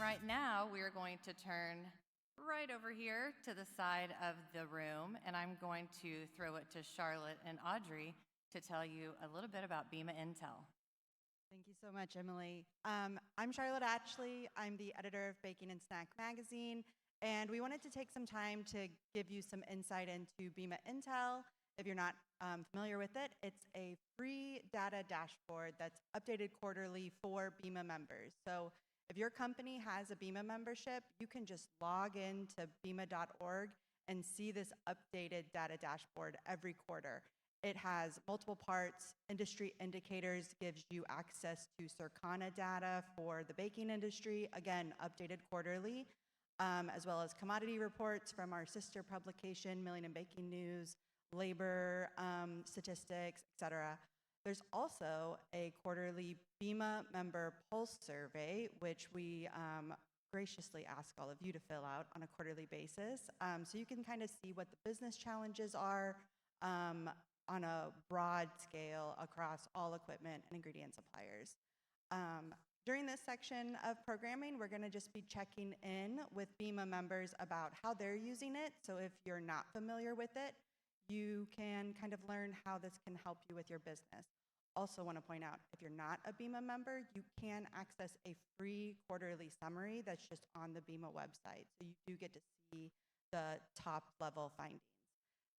right now, we are going to turn right over here to the side of the room, and I'm going to throw it to Charlotte and Audrey to tell you a little bit about BEMA Intel. Thank you so much, Emily. I'm Charlotte Atchley. I'm the editor of Baking and Snack Magazine, and we wanted to take some time to give you some insight into BEMA Intel. If you're not familiar with it, it's a free data dashboard that's updated quarterly for BEMA members. So if your company has a BEMA membership, you can just log into BEMA.org and see this updated data dashboard every quarter. It has multiple parts. Industry indicators gives you access to Circana data for the baking industry, again, updated quarterly, as well as commodity reports from our sister publication, Milling and Baking News, labor statistics, etc. There's also a quarterly BEMA member pulse survey, which we graciously ask all of you to fill out on a quarterly basis. So you can kind of see what the business challenges are on a broad scale across all equipment and ingredient suppliers. During this section of programming, we're going to just be checking in with BEMA members about how they're using it. So if you're not familiar with it, you can kind of learn how this can help you with your business. Also want to point out, if you're not a BEMA member, you can access a free quarterly summary that's just on the BEMA website. So you do get to see the top level findings.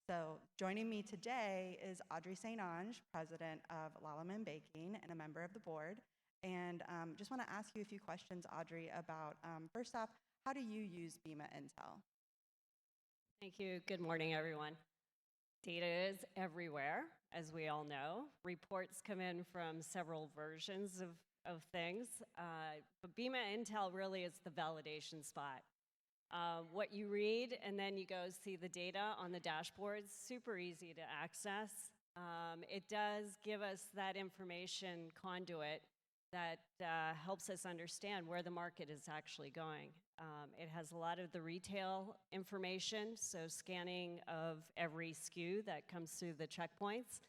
So joining me today is Audrey St. Onge, president of Lallemand Baking and a member of the board. And just want to ask you a few questions, Audrey, about, first off, how do you use BEMA Intel? Thank you. Good morning, everyone. Data is everywhere, as we all know. Reports come in from several versions of things, but BEMA Intel really is the validation spot. What you read and then you go see the data on the dashboards, super easy to access. It does give us that information conduit that helps us understand where the market is actually going. It has a lot of the retail information, so scanning of every SKU that comes through the checkpoints.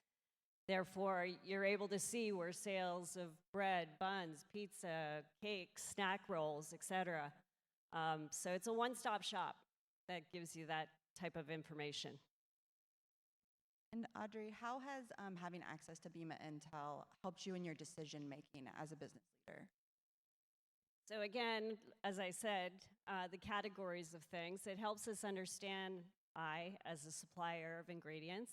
Therefore, you're able to see where sales of bread, buns, pizza, cakes, snack rolls, etc. So it's a one-stop shop that gives you that type of information. And Audrey, how has having access to BEMA Intel helped you in your decision making as a business leader? So again, as I said, the categories of things, it helps us understand, as a supplier of ingredients,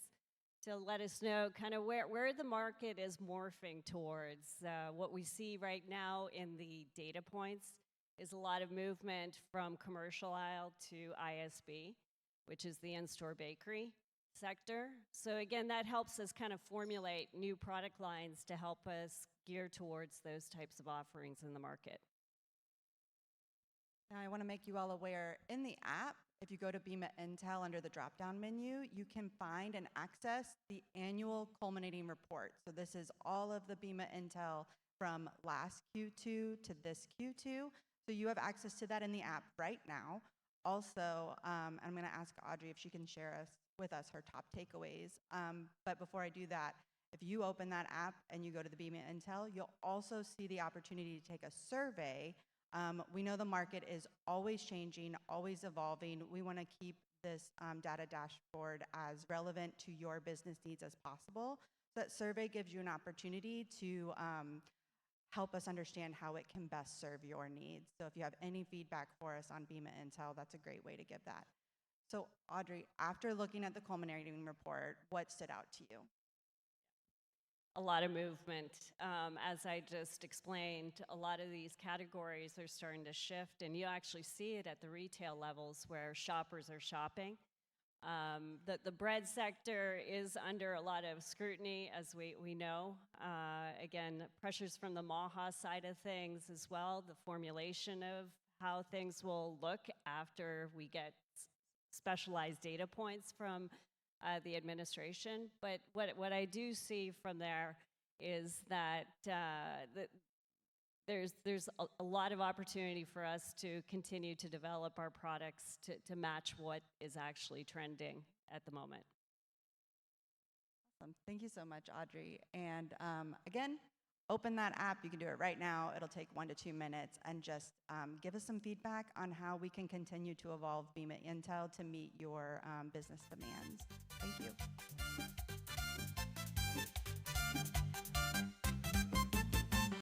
to let us know kind of where the market is morphing towards. What we see right now in the data points is a lot of movement from commercial aisle to ISB, which is the in-store bakery sector. So again, that helps us kind of formulate new product lines to help us gear towards those types of offerings in the market. Now I want to make you all aware, in the app, if you go to BEMA Intel under the drop-down menu, you can find and access the annual culminating report. So this is all of the BEMA Intel from last Q2 to this Q2. So you have access to that in the app right now. Also, I'm going to ask Audrey if she can share with us her top takeaways. But before I do that, if you open that app and you go to the BEMA Intel, you'll also see the opportunity to take a survey. We know the market is always changing, always evolving. We want to keep this data dashboard as relevant to your business needs as possible. So that survey gives you an opportunity to help us understand how it can best serve your needs. So if you have any feedback for us on BEMA Intel, that's a great way to give that. So Audrey, after looking at the culminating report, what stood out to you? A lot of movement. As I just explained, a lot of these categories are starting to shift, and you actually see it at the retail levels where shoppers are shopping. The bread sector is under a lot of scrutiny, as we know. Again, pressures from the MAHA side of things as well, the formulation of how things will look after we get specialized data points from the administration. But what I do see from there is that there's a lot of opportunity for us to continue to develop our products to match what is actually trending at the moment. Awesome. Thank you so much, Audrey. And again, open that app. You can do it right now. It'll take 1 to 2 minutes, and just give us some feedback on how we can continue to evolve BEMA Intel to meet your business demands. Thank you.